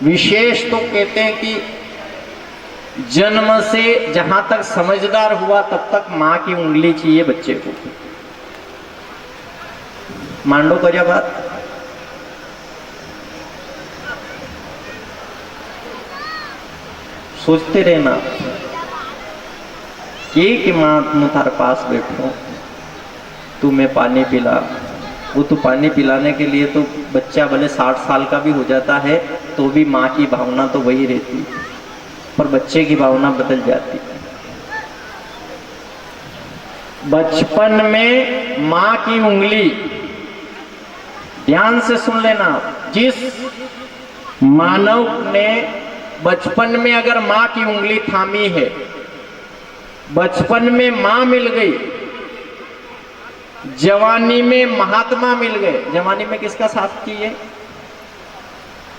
विशेष तो कहते हैं कि जन्म से जहां तक समझदार हुआ तब तक मां की उंगली चाहिए बच्चे को। मांडो को जब बात सोचते रहना कि मां तुम तार पास बैठो, तू मैं पानी पिला, वो तो पानी पिलाने के लिए तो बच्चा भले 60 साल का भी हो जाता है तो भी माँ की भावना तो वही रहती, पर बच्चे की भावना बदल जाती। बचपन में माँ की उंगली, ध्यान से सुन लेना, जिस मानव ने बचपन में अगर माँ की उंगली थामी है, बचपन में माँ मिल गई, जवानी में महात्मा मिल गए। जवानी में किसका साथ चाहिए?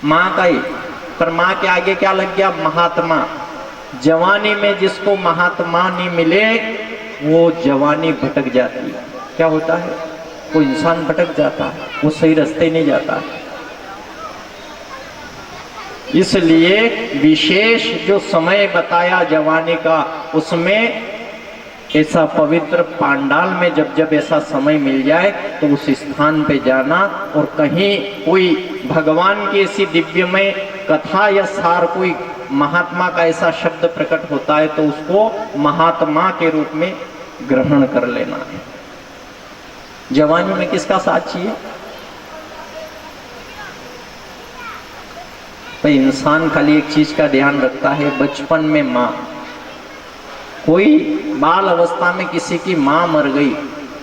मां का ही, पर मां के आगे क्या लग गया? महात्मा। जवानी में जिसको महात्मा नहीं मिले वो जवानी भटक जाती है। क्या होता है? वो इंसान भटक जाता है, वो सही रास्ते नहीं जाता। इसलिए विशेष जो समय बताया जवानी का, उसमें ऐसा पवित्र पांडाल में जब ऐसा समय मिल जाए तो उस स्थान पे जाना, और कहीं कोई भगवान की ऐसी दिव्यमय कथा या सार, कोई महात्मा का ऐसा शब्द प्रकट होता है तो उसको महात्मा के रूप में ग्रहण कर लेना है। जवानी में किसका साथ चाहिए? तो इंसान खाली एक चीज का ध्यान रखता है, बचपन में माँ, कोई बाल अवस्था में किसी की मां मर गई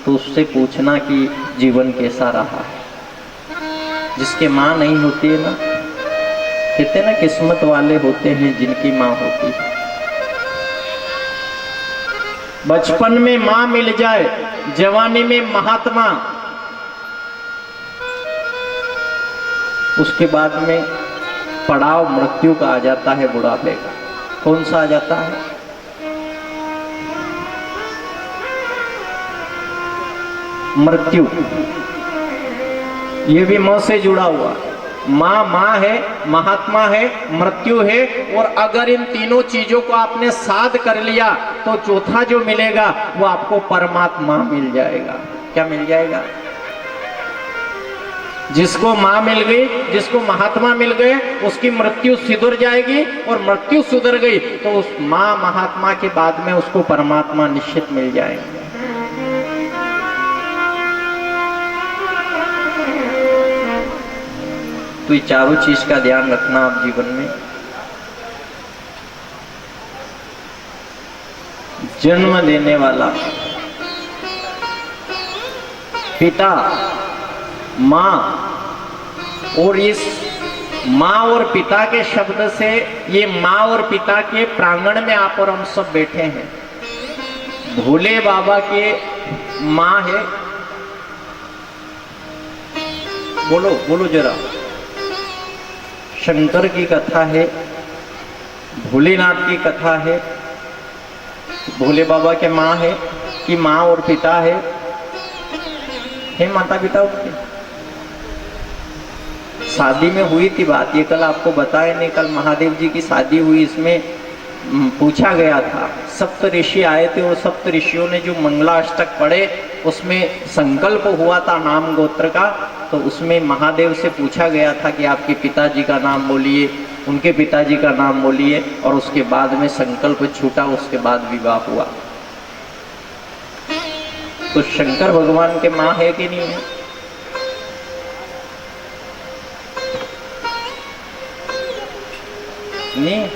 तो उससे पूछना कि जीवन कैसा रहा है। जिसके मां नहीं होती है ना, कहते ना किस्मत वाले होते हैं जिनकी मां होती है। बचपन में मां मिल जाए, जवानी में महात्मा, उसके बाद में पड़ाव मृत्यु का आ जाता है, बुढ़ापे का। कौन सा आ जाता है? मृत्यु। ये भी मौ से जुड़ा हुआ। माँ माँ है, महात्मा है, मृत्यु है, और अगर इन तीनों चीजों को आपने साध कर लिया तो चौथा जो मिलेगा वो आपको परमात्मा मिल जाएगा। क्या मिल जाएगा? जिसको माँ मिल गई, जिसको महात्मा मिल गए, उसकी मृत्यु सुधर जाएगी, और मृत्यु सुधर गई तो उस माँ महात्मा के बाद में उसको परमात्मा निश्चित मिल जाएंगे। तो ये चारों चीज का ध्यान रखना आप जीवन में। जन्म देने वाला पिता, मां, और इस मां और पिता के शब्द से ये मां और पिता के प्रांगण में आप और हम सब बैठे हैं। भोले बाबा के मां है, बोलो बोलो जरा। शंकर की कथा है, भोलेनाथ की कथा है। भोले बाबा के माँ है कि माँ और पिता है माता पिता उनके। शादी में हुई थी बात, ये कल आपको बताया नहीं, कल महादेव जी की शादी हुई, इसमें पूछा गया था, सप्त ऋषि आए थे और सप्त ऋषियों ने जो मंगलाष्टक पढ़े उसमें संकल्प हुआ था नाम गोत्र का। तो उसमें महादेव से पूछा गया था कि आपके पिताजी का नाम बोलिए, उनके पिताजी का नाम बोलिए, और उसके बाद में संकल्प छूटा, उसके बाद विवाह हुआ। तो शंकर भगवान के माँ है कि नहीं है? नहीं।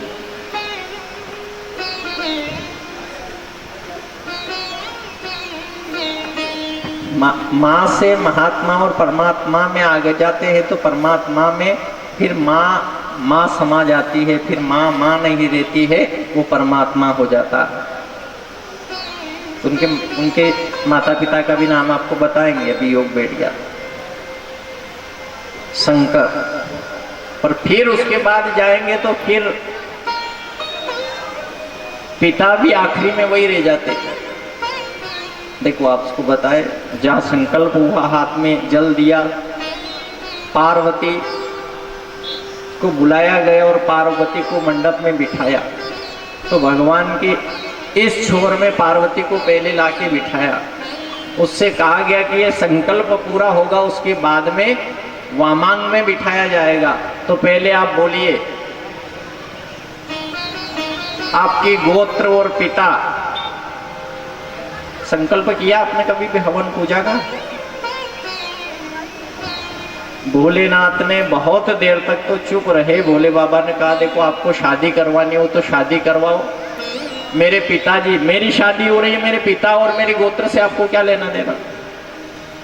माँ से महात्मा और परमात्मा में आगे जाते हैं तो परमात्मा में फिर माँ समा जाती है, फिर माँ नहीं रहती है, वो परमात्मा हो जाता है। उनके माता पिता का भी नाम आपको बताएंगे, अभी योग बैठ गया, शंकर। पर फिर उसके बाद जाएंगे तो फिर पिता भी आखिरी में वही रह जाते हैं। देखो आपको बताए, जहाँ संकल्प हुआ, हाथ में जल दिया, पार्वती को बुलाया गया और पार्वती को मंडप में बिठाया। तो भगवान की इस छोर में पार्वती को पहले लाके बिठाया। उससे कहा गया कि ये संकल्प पूरा होगा उसके बाद में वामांग में बिठाया जाएगा। तो पहले आप बोलिए, आपकी गोत्र और पिता, संकल्प किया आपने कभी भी हवन पूजा का? भोलेनाथ ने बहुत देर तक तो चुप रहे। भोले बाबा ने कहा देखो आपको शादी करवानी हो तो शादी करवाओ, मेरे पिताजी, मेरी शादी हो रही है, मेरे पिता और मेरे गोत्र से आपको क्या लेना देना?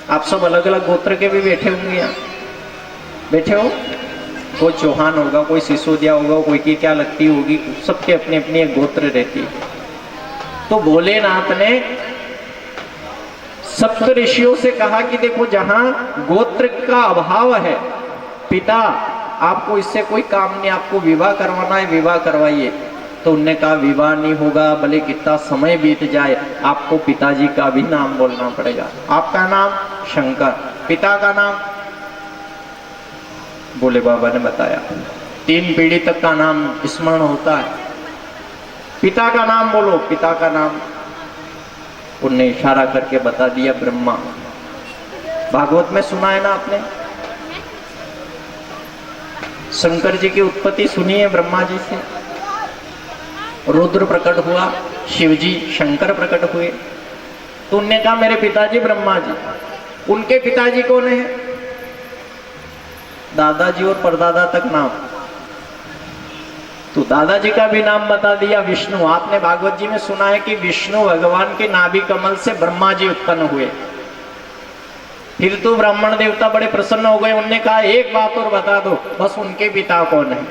आप सब अलग अलग गोत्र के भी बैठे होंगे, यहाँ बैठे हो, कोई चौहान होगा, कोई सिसोदिया होगा, कोई की क्या लगती होगी, सबके अपनी अपनी एक गोत्र रहती है। तो भोलेनाथ ने सप्त ऋषियों से कहा कि देखो जहां गोत्र का अभाव है, पिता आपको इससे कोई काम नहीं, आपको विवाह करवाना है विवाह करवाइए। तो उनने कहा विवाह नहीं होगा, भले कितना समय बीत जाए, आपको पिताजी का भी नाम बोलना पड़ेगा। आपका नाम शंकर, पिता का नाम भोले बाबा ने बताया 3 पीढ़ी तक का नाम स्मरण होता है। पिता का नाम बोलो, पिता का नाम उनने इशारा करके बता दिया ब्रह्मा। भागवत में सुना है ना आपने, शंकर जी की उत्पत्ति सुनी है ब्रह्मा जी से। रुद्र प्रकट हुआ, शिवजी शंकर प्रकट हुए। तो उनने कहा मेरे पिताजी ब्रह्मा जी। उनके पिताजी कौन है? दादाजी और परदादा तक नाम। तो दादाजी का भी नाम बता दिया विष्णु। आपने भागवत जी में सुना है कि विष्णु भगवान के नाभि कमल से ब्रह्मा जी उत्पन्न हुए। फिर तो ब्राह्मण देवता बड़े प्रसन्न हो गए। उनने कहा एक बात और बता दो, बस उनके पिता कौन है?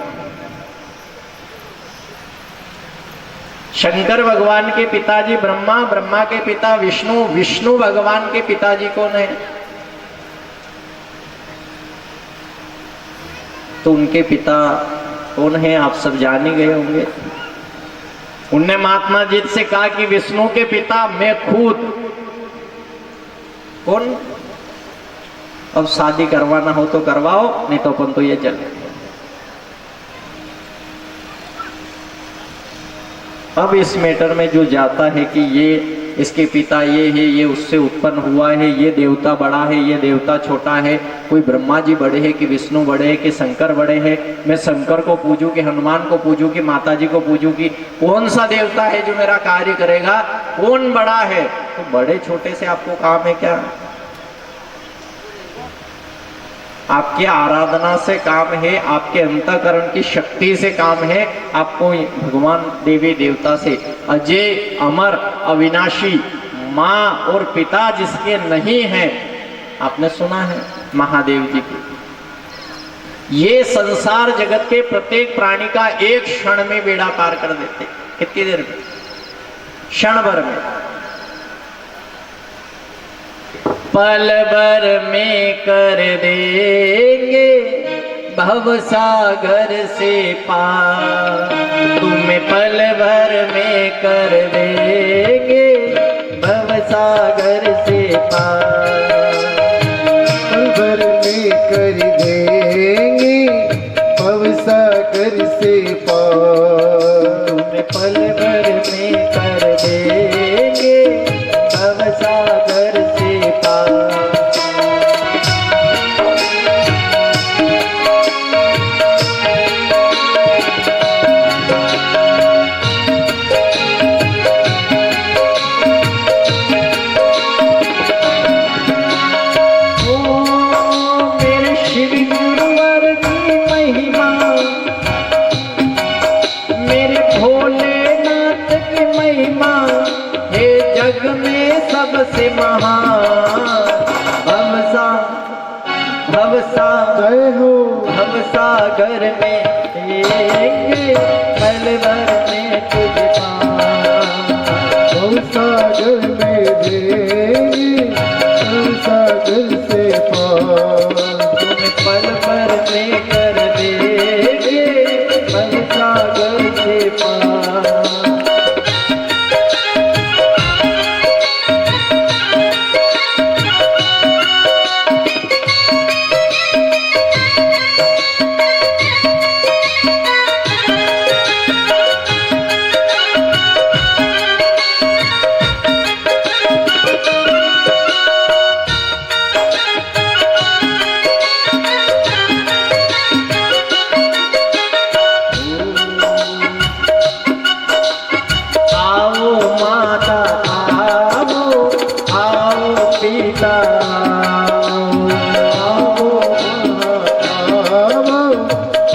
शंकर भगवान के पिताजी ब्रह्मा, ब्रह्मा के पिता विष्णु, विष्णु भगवान के पिताजी कौन है? तो उनके पिता कौन है आप सब जान ही गए होंगे। उनने महात्मा जी से कहा कि विष्णु के पिता मैं खुद। कौन? अब शादी करवाना हो तो करवाओ, नहीं तो अपन तो ये चले। अब इस मैटर में जो जाता है कि ये इसके पिता ये है, ये उससे उत्पन्न हुआ है, ये देवता बड़ा है, ये देवता छोटा है, कोई ब्रह्मा जी बड़े हैं कि विष्णु बड़े हैं कि शंकर बड़े हैं, मैं शंकर को पूजूं कि हनुमान को पूजूं कि माता जी को पूजूं कि कौन सा देवता है जो मेरा कार्य करेगा, कौन बड़ा है? तो बड़े छोटे से आपको काम है क्या? आपकी आराधना से काम है, आपके अंतःकरण की शक्ति से काम है। आपको भगवान देवी देवता से, अजय अमर अविनाशी माँ और पिता जिसके नहीं है, आपने सुना है महादेव जी की। ये संसार जगत के प्रत्येक प्राणी का एक क्षण में बेड़ा पार कर देते। कितनी देर में? क्षण भर में, पल भर में कर देंगे भव सागर से पार। तुम्हें पल भर में कर देंगे भव सागर से पार। पल भर में कर देंगे भव सागर से पार। तुम्हें पल भर में कर देंगे भव सागर से पार। सबसे महान जय हो। भव सागर में देंगे पल भर में तुझ पार। भव सागर में देंगे भव सागर से पार। तुम्हें पल भर में कर देंगे भव सागर से पार।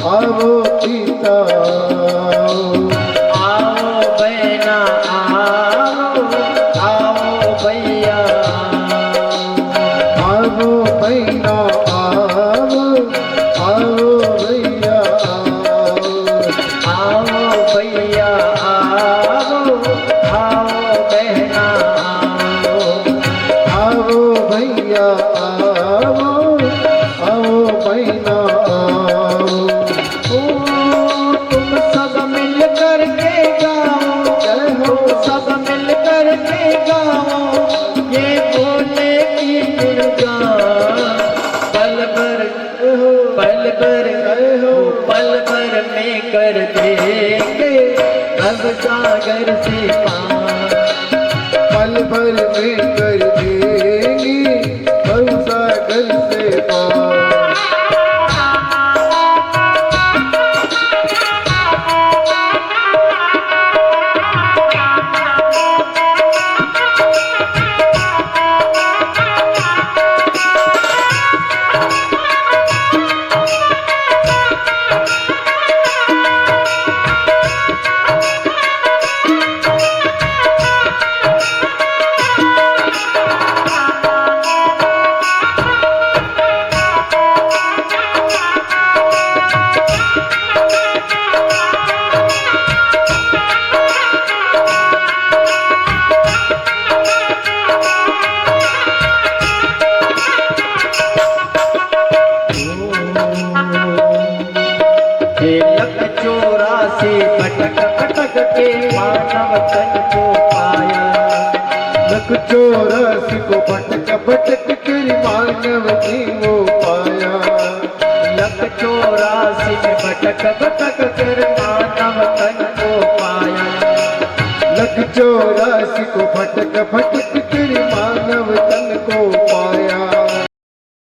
आवो पिता आओ बहना आओ, आओ भैया आवो बहना आवो, आवो भैया आओ भैया आओ, आओ बहना आओ, आवो भैया आवो, आवो बहना आओ। ओ तुम सब मिल कर के गाओ, तुम सब मिल कर के गाओ, ये बोले की गुणगान। पल भर पल भर पल भर में कर देंगे अब सागर से पार। पल भर में कर देंगे भव सागर से पार। लख 84 भटक भटक के मानव तन को पाया। लख 84 को भटक भटक कर मानव जीवो पाया। लख 84 में भटक भटक कर मानव तन को पाया। लख 84 को भटक भटक कर मानव तन को पाया।